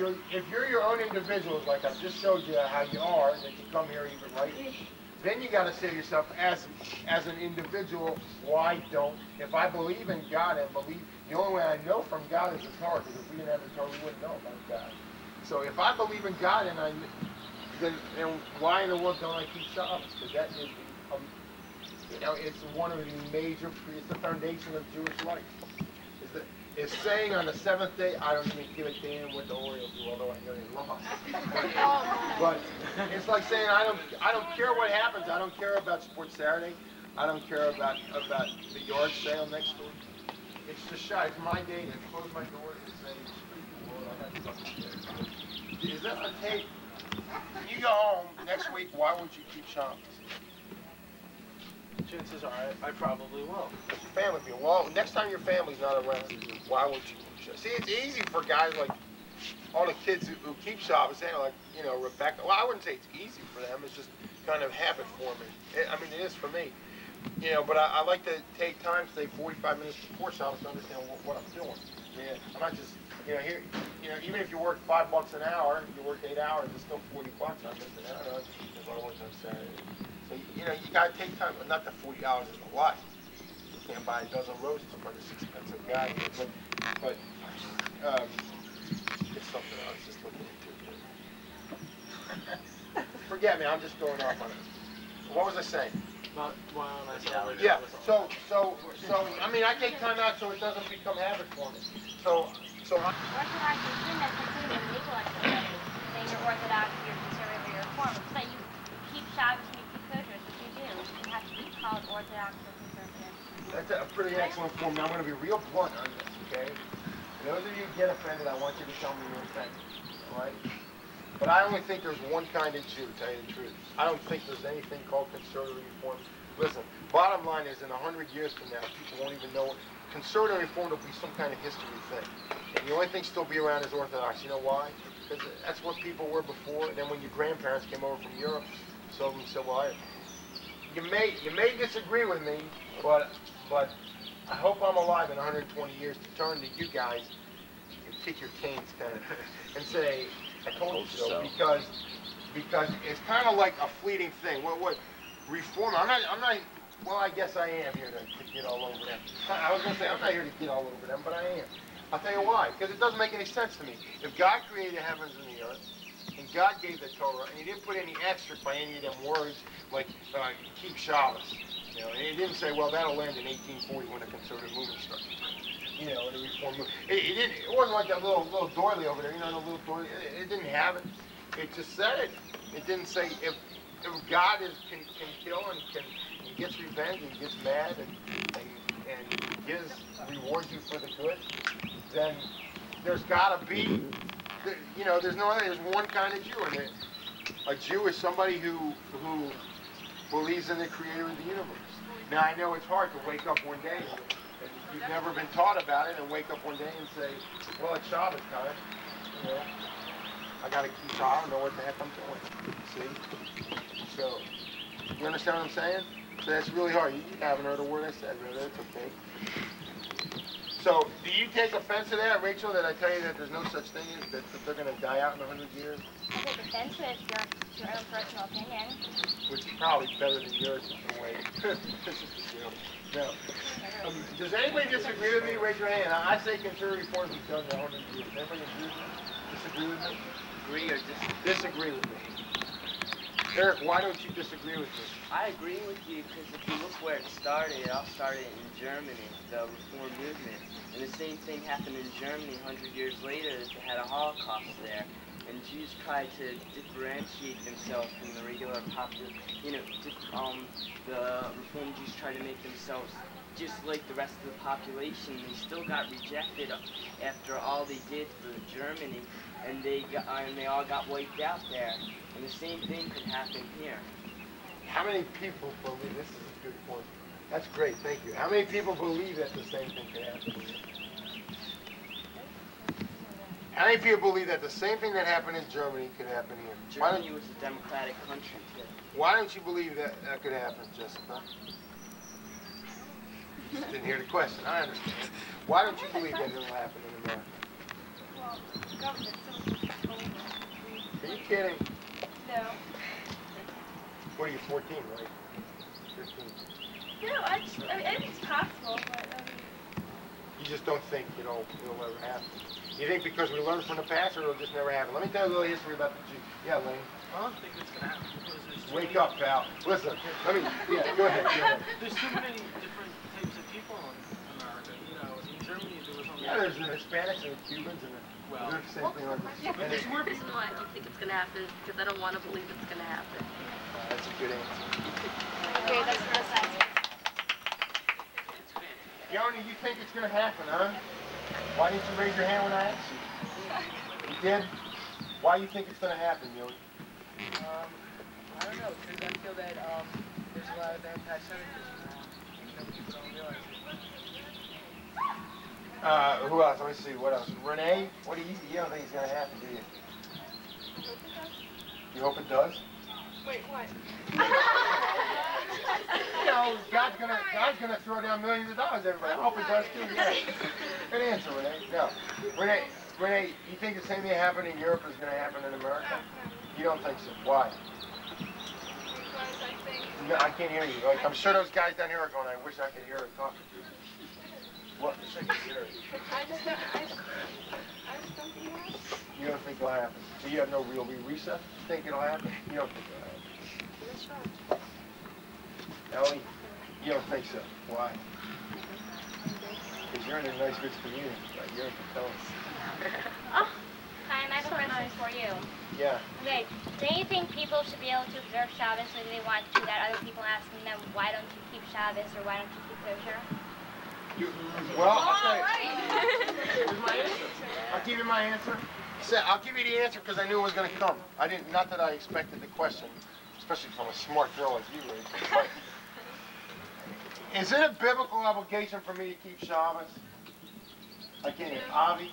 you're your own individuals, like I've just showed you how you are, that you come here even right, then you got to say to yourself, as an individual, why don't? If I believe in God and believe, the only way I know from God is the Torah, because if we didn't have the Torah, we wouldn't know about God. So if I believe in God then why in the world don't I keep Shabbos? Because that is, it's one of the major, it's the foundation of Jewish life. It's saying on the seventh day, I don't even give a damn what the Orioles do, although I know they lost. But it's like saying I don't care what happens. I don't care about Sports Saturday. I don't care about the yard sale next door. It's just shy. It's my day to close my doors and say, Lord, I got something to do. Is that on tape? When you go home next week, why won't you keep Shabbos? Chances are I probably will. Your family be well. Next time your family's not around, why won't you keep Shabbos? See, it's easy for guys like all the kids who keep Shabbos. They're like, Rebecca. Well, I wouldn't say it's easy for them. It's just kind of habit forming. It is for me. But I like to take time, say 45 minutes before Shabbos, to understand what I'm doing. I'm not just here. Even if you work $5 an hour, you work 8 hours, it's still $40. I'm missing out if I work on Saturday. So you gotta take time. Not that $40 is a lot. You can't buy a dozen roses from this expensive guy here, but it's something I was just looking into. Forget me. I'm just going off on it. What was I saying? Yeah. So I take time out so it doesn't become habit for me. So. Orthodox is good that considered illegal activity. Saying you're Orthodox, you're conservative, or you're Reform. It's that you keep Shabbos and you keep kosher, which you do. You have to be called Orthodox or conservative. That's a pretty excellent form. Now I'm going to be real blunt on this, okay? For those of you who get offended, I want you to tell me you're offended, all right? But I only think there's one kind of Jew, to tell you the truth. I don't think there's anything called conservative reform. Listen, bottom line is in 100 years from now, people won't even know. Conservative reform will be some kind of history thing. And the only thing still be around is Orthodox. You know why? Because that's what people were before. And then when your grandparents came over from Europe, some of them said, well, you may disagree with me, but I hope I'm alive in 120 years to turn to you guys and kick your canes kind of and say, I told you so. Because it's kind of like a fleeting thing. What reform? I'm not. Well, I guess I am here to get all over them. I was going to say I'm not here to get all over them, but I am. I'll tell you why. Because it doesn't make any sense to me. If God created the heavens and the earth, and God gave the Torah, and He didn't put any asterisk by any of them words like keep Shabbos, and He didn't say, well, that'll end in 1840 when the conservative movement started. The reform movement. It wasn't like that little doily over there. The little doily. It didn't have it. It just said it. It didn't say if God can kill and gets revenge and gets mad and rewards you for the good, then there's got to be, there's no other. There's one kind of Jew, and a Jew is somebody who believes in the Creator of the universe. Now I know it's hard to wake up one day and you've never been taught about it, and wake up one day and say, well, it's Shabbos time. I got to keep. I don't know what the heck I'm doing. See? So, you understand what I'm saying? So that's really hard. You haven't heard a word I said, really. It's okay. So, do you take offense to that, Rachel, that I tell you that there's no such thing as that they're going to die out in 100 years? I take offense to it. It's your own personal opinion. Which is probably better than yours in a way. This is the deal. No. Does anybody disagree with me? Raise your hand. I say conservative reform is done in 100 years. Anybody disagree with me? Agree or disagree with me? Eric, why don't you disagree with me? I agree with you because if you look where it all started in Germany, the Reform movement. And the same thing happened in Germany 100 years later. They had a Holocaust there. And Jews tried to differentiate themselves from the regular population. The Reform Jews tried to make themselves just like the rest of the population. They still got rejected after all they did for Germany, and they all got wiped out there. And the same thing could happen here. How many people believe, this is a good point. That's great, thank you. How many people believe that the same thing could happen here? How many people believe that the same thing that happened in Germany could happen here? Germany was a democratic country, too. Why don't you believe that could happen, Jessica? Just didn't hear the question. I understand. Why don't you believe that it'll happen in America? Well, government, so Are you kidding? no. What are you, 14, right? 15. No, I think it's possible, but You just don't think it'll ever happen. You think because we learned from the past, or it'll just never happen? Let me tell you a little history about the Jews. Yeah, Lane. I don't think it's going to happen because there's too Wake many, up, pal. Listen, let me, yeah, go ahead. There's too many different types of people in America. You know, in Germany there was only... Yeah, there's the Hispanics and the Cubans and the... Well, they're the same thing like this. but there's more The reason why I don't think it's going to happen is because I don't want to believe it's going to happen. That's a good answer. Okay, that's for us. Yoni, you think it's going to happen, huh? Why didn't you raise your hand when I asked you? You did? Why do you think it's going to happen, Yoni? I don't know, because I feel that there's a lot of anti-Semitism now, even though people don't realize it. Who else? Let me see. What else? Renee? What do you don't think it's going to happen, do you? You hope it does? wait, what? You know, God's gonna throw down millions of dollars, everybody. I hope it does too. Yeah. Good answer, Renee. No, Renee, you think the same thing happened in Europe is gonna happen in America? You don't think so? Why? Because I think... No, I can't hear you. Like, I'm sure those guys down here are going, I wish I could hear her talking to you. What? I just don't think it has. You don't think it'll happen? So you have no real reset? You think it'll happen? You don't think it'll happen? That's right. Ellie, you don't think so. Why? Because you're in a nice, rich community. Right? You're in Capellas. Oh, Chaim, I have a question for you. Yeah. Okay, don't you think people should be able to observe Shabbos whether they want to, without other people asking them, why don't you keep Shabbos or why don't you keep kosher? Well, I'll tell you. Here's my answer. I'll give you my answer. I'll give you the answer because I knew it was going to come. I didn't. Not that I expected the question, especially from a smart girl like you, Rachel. But is it a biblical obligation for me to keep Shabbos? I can't hear. Avi?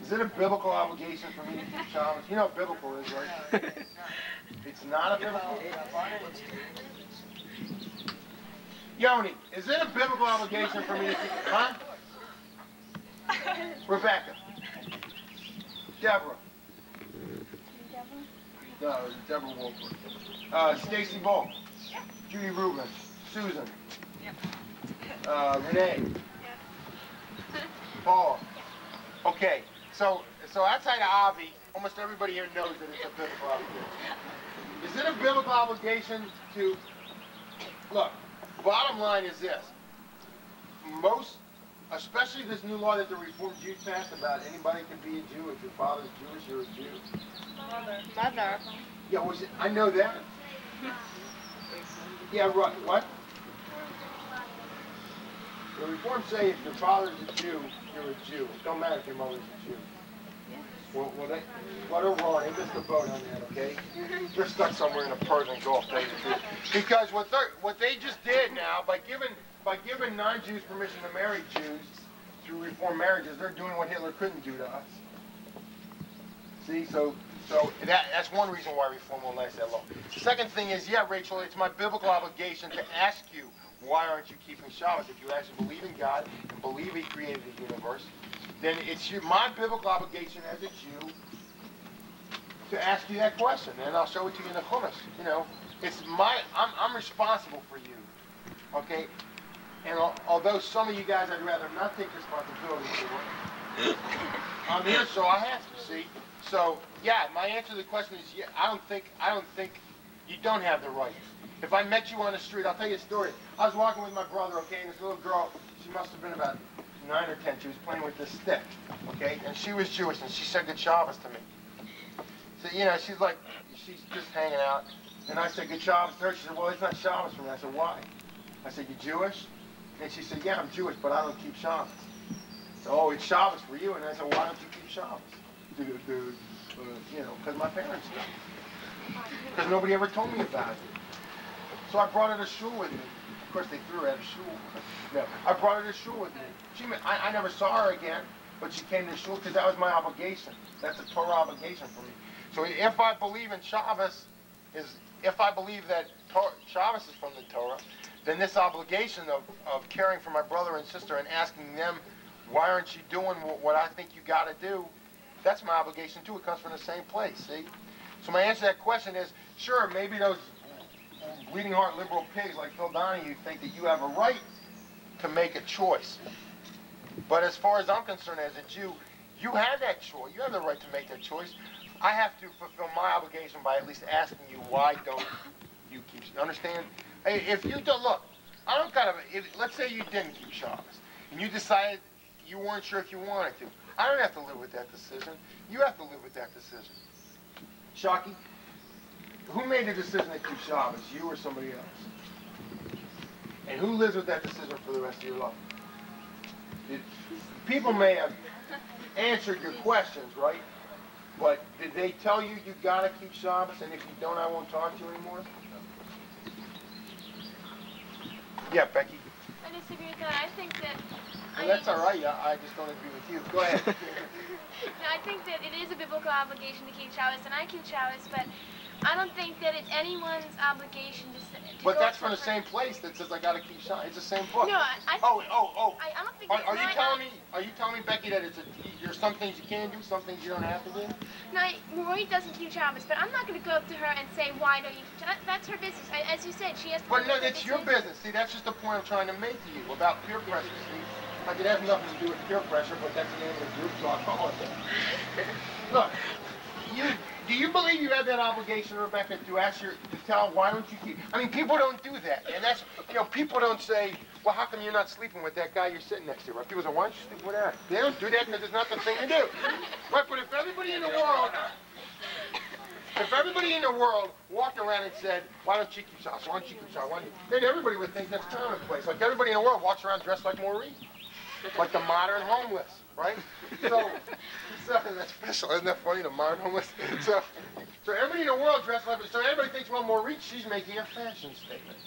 Is it a biblical obligation for me to keep Shabbos? You know what biblical is, right? It's not a biblical? Yoni, is it a biblical obligation for me to keep... Huh? Rebecca. Deborah. No, Deborah Wolford. Stacy Bull. Judy Rubin. Susan. Renee. Paul. Okay, so outside of Avi, almost everybody here knows that it's a biblical obligation. Is it a biblical obligation to... Look, bottom line is this. Most, especially this new law that the Reformed Jews passed about anybody can be a Jew. If your father's Jewish, you're a Jew. Mother. Yeah, was it? I know that. Yeah, right. What? The Reformed say if your father's a Jew, you're a Jew. It don't matter if your mother's a Jew. Well, they let her wrong. They missed the boat on that, okay? They're stuck somewhere in a Persian Gulf, tell you the truth. Because what they just did now, by giving non-Jews permission to marry Jews through Reformed marriages, they're doing what Hitler couldn't do to us. See, so that's one reason why Reform won't last that long. The second thing is, yeah, Rachel, it's my biblical obligation to ask you, why aren't you keeping Shabbos? If you actually believe in God and believe He created the universe, then it's my biblical obligation as a Jew to ask you that question, and I'll show it to you in the Chumash. You know, I'm responsible for you, okay? And although some of you guys I'd rather not take responsibility for, I'm here, so I have to. See, so yeah, my answer to the question is yeah. I don't think you don't have the right. If I met you on the street, I'll tell you a story. I was walking with my brother, okay, and this little girl, she must have been about 9 or 10, she was playing with this stick, okay, and she was Jewish, and she said good Shabbos to me. So, you know, she's just hanging out, and I said good Shabbos to her. She said, well, it's not Shabbos for me. I said, why? I said, you Jewish? And she said, yeah, I'm Jewish, but I don't keep Shabbos. So, oh, it's Shabbos for you, and I said, why don't you keep Shabbos? You know, because my parents don't. Because nobody ever told me about it. So I brought her to shul with me. Of course, they threw her out of shul. No, I brought her to shul with me. I never saw her again, but she came to shul because that was my obligation. That's a Torah obligation for me. So if I believe in Shabbos, if I believe that Shabbos is from the Torah, then this obligation of caring for my brother and sister and asking them why aren't you doing what I think you got to do? That's my obligation too. It comes from the same place, see? So my answer to that question is, sure, maybe those bleeding heart liberal pigs like Phil Donahue think that you have a right to make a choice. But as far as I'm concerned as a Jew, you have that choice. You have the right to make that choice. I have to fulfill my obligation by at least asking you, why don't you keep, you understand? Hey, if you don't, look, I don't gotta, let's say you didn't keep Shabbos, and you decided you weren't sure if you wanted to. I don't have to live with that decision. You have to live with that decision. Shaki, who made the decision to keep Shabbos, you or somebody else? And who lives with that decision for the rest of your life? People may have answered your questions, right? But did they tell you you gotta keep Shabbos, and if you don't, I won't talk to you anymore? Yeah, Becky. I disagree with that. I think that. Well, that's all right. I just don't agree with you. Go ahead. No, I think that it is a biblical obligation to keep Shabbos, and I keep Shabbos, but I don't think that it's anyone's obligation to But go that's to from the her. same place that says I gotta keep Shabbos. It's the same book. No, I think I don't think Are you it's telling me? Are you telling me, Becky, that there's some things you can do, some things you don't have to do? No, Marie doesn't keep Shabbos, but I'm not going to go up to her and say, why don't you keep Shabbos? That's her business. As you said, she has to. But no, that's your business. See, that's just the point I'm trying to make to you about peer pressure. See, like it has nothing to do with peer pressure, but that's the name of the group, so I call it that. Look, do you believe you have that obligation, Rebecca, to ask to tell why don't you keep? I mean, people don't do that, and that's people don't say, well, how come you're not sleeping with that guy you're sitting next to? Right? People say, why don't you sleep with that? They don't do that because it's not the thing to do. Right? But if everybody in the world walked around and said, why don't you keep Shabbos? Why don't you keep Shabbos? Then everybody would think that's commonplace. Like everybody in the world walks around dressed like Maureen. Like the modern homeless, right? So that's special. Isn't that funny, the modern homeless? So everybody in the world dressed like, so everybody thinks, well, Maureen, she's making a fashion statement.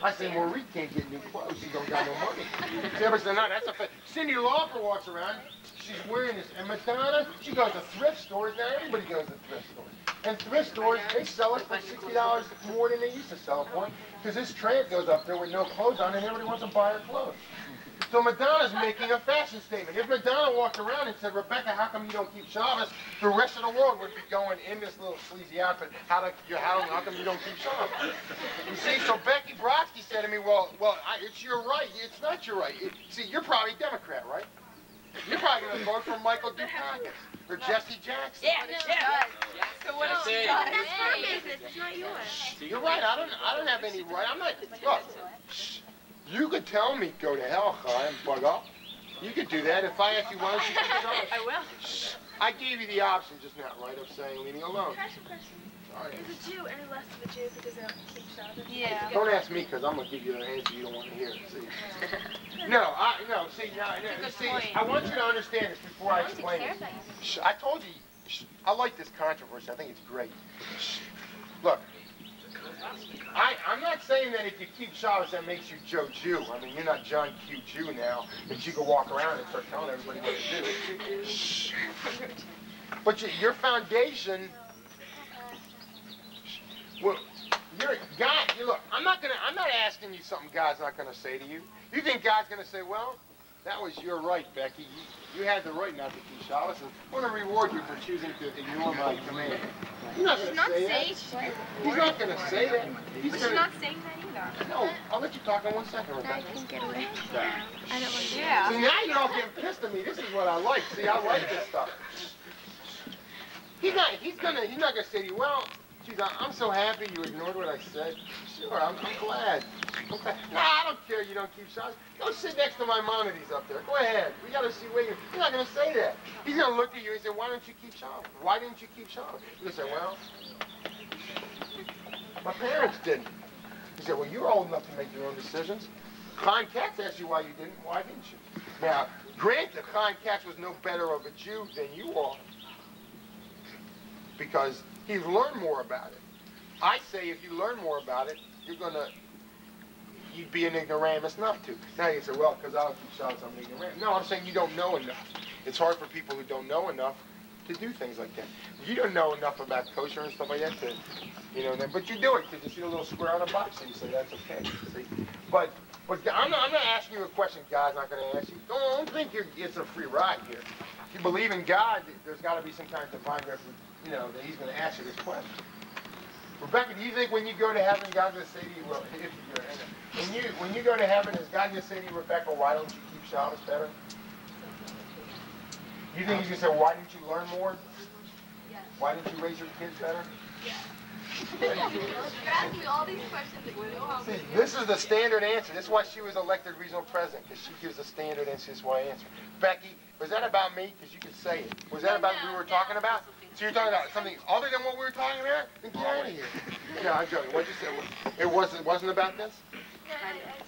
I say, Maureen can't get new clothes. She don't got no money. So everybody says, no, that's a fashion. Cindy Lauper walks around. She's wearing this. And Madonna, she goes to thrift stores. Now everybody goes to thrift stores. And thrift stores, they sell it for $60 more than they used to sell it for. Because this tramp goes up there with no clothes on and everybody wants to buy her clothes. So Madonna's making a fashion statement. If Madonna walked around and said, Rebecca, how come you don't keep Shabbos? The rest of the world would be going in this little sleazy outfit. How come you don't keep Shabbos? You see, so Becky Brodsky said to me, well, it's your right. It's not your right. See, you're probably a Democrat, right? You're probably going to vote for Michael Dukakis or Jesse Jackson. Yeah. So what else? That's her business. It's not yours. You're right. I don't have any right. I'm not. Look. You could tell me, go to hell, Chaim, bug up. You could do that. If I ask you, why don't you keep Shabbos? I will. I gave you the option just now, right, of saying leaving alone. Can I ask you a question? Sorry. Is a Jew any less of a Jew because they don't keep Shabbos? Yeah. Don't ask me, because I'm going to give you an answer you don't want to hear. See? See, I want you to understand this before I explain it. I told you, I like this controversy. I think it's great. Look. I'm not saying that if you keep Shabbos that makes you Joe Jew. I mean, you're not John Q. Jew now that you can walk around and start telling everybody what to do. Shh. But your foundation, well, God. Look, I'm not asking you something God's not going to say to you. You think God's going to say, well, that was your right, Becky. You had the right not to keep Shabbos, and I'm going to reward you for choosing to ignore my command. He's not going to say that. He's not going to say that. He's not saying that either. No, I'll let you talk in 1 second, Rebecca. I can get away. I don't want to do Yeah. See, now you're all getting pissed at me. This is what I like. See, I like this stuff. He's not gonna say to you, well, geez, I'm so happy you ignored what I said. Sure, I'm glad. Nah, I don't care you don't keep Shabbos. Go sit next to Maimonides up there. Go ahead. We got to see where he's not going to say that. He's going to look at you and say, why don't you keep Shabbos? Why didn't you keep Shabbos? You're going to say, well, my parents didn't. He said, well, you're old enough to make your own decisions. Chaim Katz asked you why you didn't. Why didn't you? Now, granted, Chaim Katz was no better of a Jew than you are because he's learned more about it. I say if you learn more about it, you'd be an ignoramus not to. Now you say, well, because I don't keep Shabbos, I'm ignorant. No, I'm saying you don't know enough. It's hard for people who don't know enough to do things like that. You don't know enough about kosher and stuff like that to, you know, but you do it because you see a little square on the box and you say that's okay. See? But I'm not asking you a question God's not going to ask you. Don't think it's a free ride here. If you believe in God, there's got to be some kind of divine reference, you know, that He's going to ask you this question. Rebecca, do you think when you go to heaven, God's going to say to you, well, if you go to heaven, when you go to heaven, is God going to say to you, Rebecca, why don't you keep Shabbos better? You think He's going to say, why didn't you learn more? Yes. Why didn't you raise your kids better? Yes. You're asking me all these questions that you know how. See, this is the standard answer. This is why she was elected regional president, because she gives the standard answer. This is why I answer. Becky, was that about me? Because you could say it. Was that about what we were talking about? So you're talking about something other than what we were talking about? Then get out of here. No, I'm joking. What'd you say? It wasn't about this?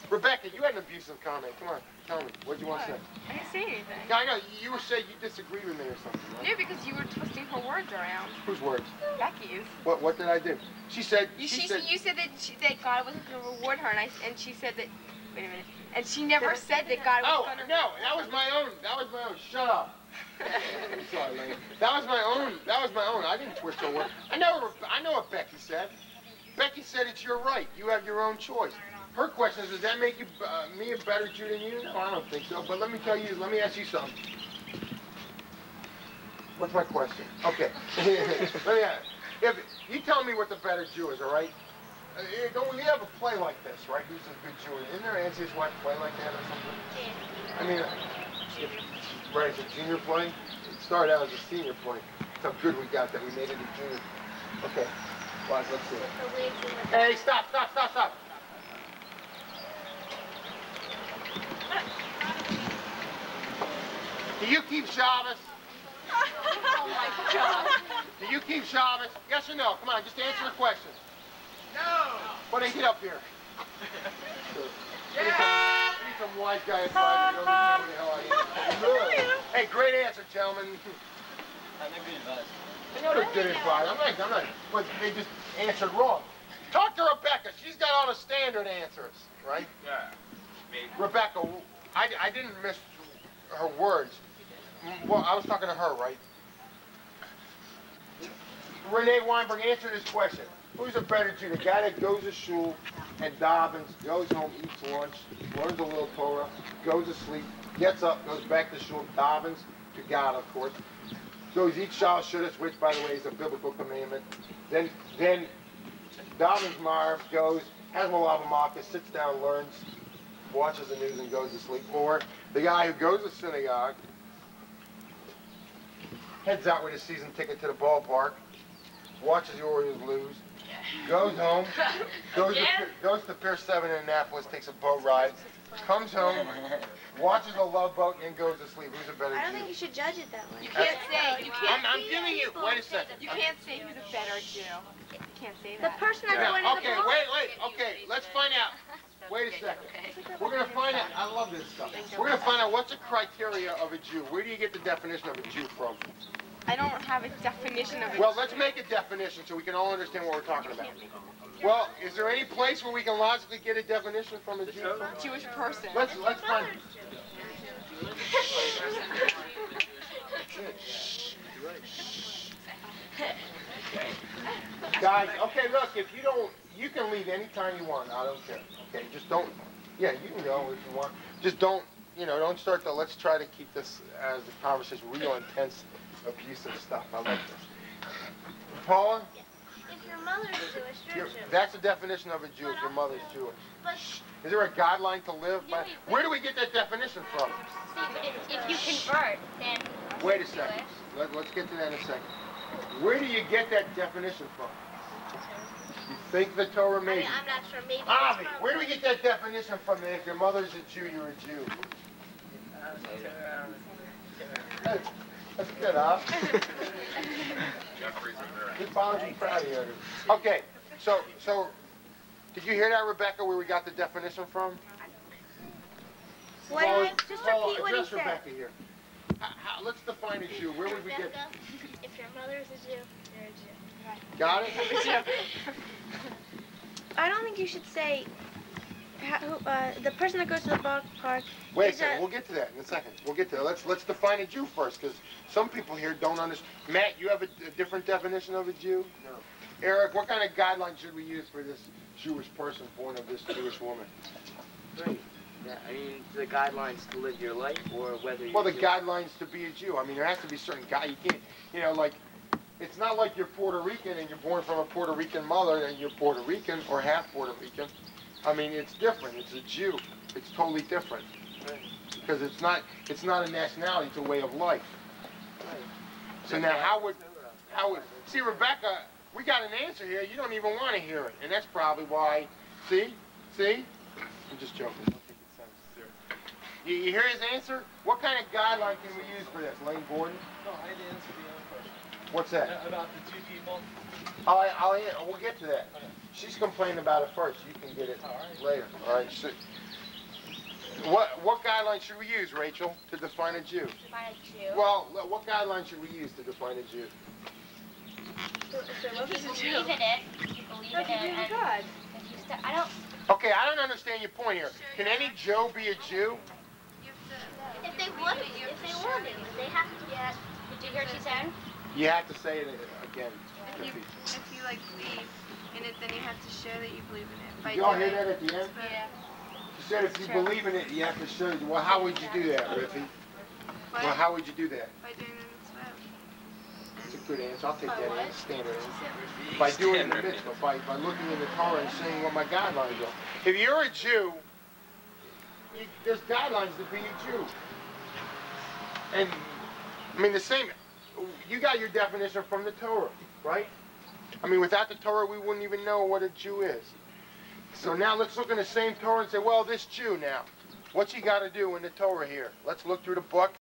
Rebecca, you had an abusive comment. Come on, tell me. What'd you want to say? I didn't say anything. Yeah, I know. You were saying you disagreed with me or something, right? No, because you were twisting her words around. Whose words? Becky's. What did I do? She said... You said that God wasn't going to reward her, and she said that... Wait a minute. And she never said that God was going to... No, that was my own. That was my own. Shut up. I'm sorry, Lane. That was my own. That was my own. I didn't twist her words. I know what Becky said. Becky said it's your right. You have your own choice. Her question is, does that make you me a better Jew than you? No, I don't think so. But let me ask you something. What's my question? Okay. If you tell me what the better Jew is, all right? Don't we have a play like this, right? Who's a good Jew? Isn't there an NCSY play like that or something? I mean, right, it's a junior play. It started out as a senior play. That's how good we got that we made it a junior. Okay. Well, let's see it. Hey, stop. Do you keep Shabbos? Oh my God. Do you keep Shabbos? Yes or no? Come on, just answer the question. No. Well, then get up here. Yeah. Need some wise guy advice. You don't even know who the hell I am. Hey, great answer, gentlemen. They're good advice. I know they're good advice. I'm not. But they just answered wrong. Talk to Rebecca. She's got all the standard answers, right? Yeah. Maybe. Rebecca, I didn't miss her words. Well, I was talking to her, right? Renee Weinberg, answer this question. Who's a better Jew? The guy that goes to shul and davens, goes home, eats lunch, learns a little Torah, goes to sleep, gets up, goes back to shul, davens to God, of course. Goes eat shal shudas, which, by the way, is a biblical commandment. Then davens Marv, goes, has Malava Malka, sits down, learns, watches the news, and goes to sleep. Or the guy who goes to synagogue, heads out with his season ticket to the ballpark, watches the Orioles lose, goes home, goes to Pier 7 in Annapolis, takes a boat ride, comes home, watches a Love Boat, and goes to sleep. Who's a better Jew? I don't think you should judge it that way. You can't say. You can't. I'm giving you. Wait a second. You can't say who's a better Jew. You can't say The that. person that's going to the Okay, ball. wait. Okay, let's find out. Wait a second. We're going to find out. I love this stuff. We're going to find out what's the criteria of a Jew. Where do you get the definition of a Jew from? I don't have a definition of it. Well, let's make a definition so we can all understand what we're talking about. Well, is there any place where we can logically get a definition from a Jew? Jewish person. Let's find it. Guys, okay, look, if you don't, you can leave anytime you want. I don't care. Okay, just don't. Yeah, you can go if you want. Just don't. Don't start to. Let's try to keep this as a conversation, real intense, abusive stuff. I like this. Paula? If your mother's Jewish, you're Jewish. That's the definition of a Jew, if your mother's Jewish. But Is there a guideline to live by? Where do we get that definition from? if you convert, then Wait a second. Let's get to that in a second. Where do you get that definition from? You think the Torah made it? I'm not sure. Maybe. Avi, where do we get that definition from? That if your mother's a Jew, you're a Jew. That's good, huh? Good father's proud of you. Okay, so did you hear that, Rebecca? Where we got the definition from? Just repeat what he said. Rebecca here. Let's define a Jew. Where would we get? If your mother's a Jew, you're a Jew. Got it? I don't think you should say the person that goes to the ballpark. Wait a second, we'll get to that in a second. We'll get to that. Let's define a Jew first, because some people here don't understand. Matt, you have a different definition of a Jew? No. Eric, what kind of guidelines should we use for this Jewish person born of this Jewish woman? Right. Yeah, I mean, the guidelines to live your life, or whether you're Well, the Jewish. guidelines to be a Jew. I mean, there has to be certain you can't, you know, like, it's not like you're Puerto Rican and you're born from a Puerto Rican mother and you're Puerto Rican or half Puerto Rican. I mean, it's different. It's a Jew. It's totally different. Right. Because it's not a nationality, it's a way of life. Right. So now how would, see, Rebecca, we got an answer here. You don't even want to hear it. And that's probably why, see? I'm just joking. I don't think it sounds serious. You hear his answer? What kind of guideline can we use for this, Lane Gordon? No, I didn't answer the other question. What's that? About the two people. We'll get to that. She's complaining about it first. You can get it later. All right. So, what guidelines should we use, Rachel, to define a Jew? Define a Jew. Well, what guidelines should we use to define a Jew? If you believe in it, and God. if you I don't. Okay, I don't understand your point here. Can any Joe be a Jew? If they wanted, they have to. Yeah. Did you hear what she said? You have to say it again. If you like believe in it, then you have to show that you believe in it. By Did y'all hear doing that at the end? Yeah. She said if you believe in it, you have to show it. Well, how would you do that, Riffy? What? Well, how would you do that? By doing the mitzvah. That's a good answer. I'll take that as standard answer. By doing the mitzvah, by looking in the Torah and seeing what my guidelines are. If you're a Jew, there's guidelines to be a Jew. And, I mean, the same, you got your definition from the Torah, right? I mean, without the Torah, we wouldn't even know what a Jew is. So now let's look in the same Torah and say, well, this Jew now, what's he got to do in the Torah here? Let's look through the book.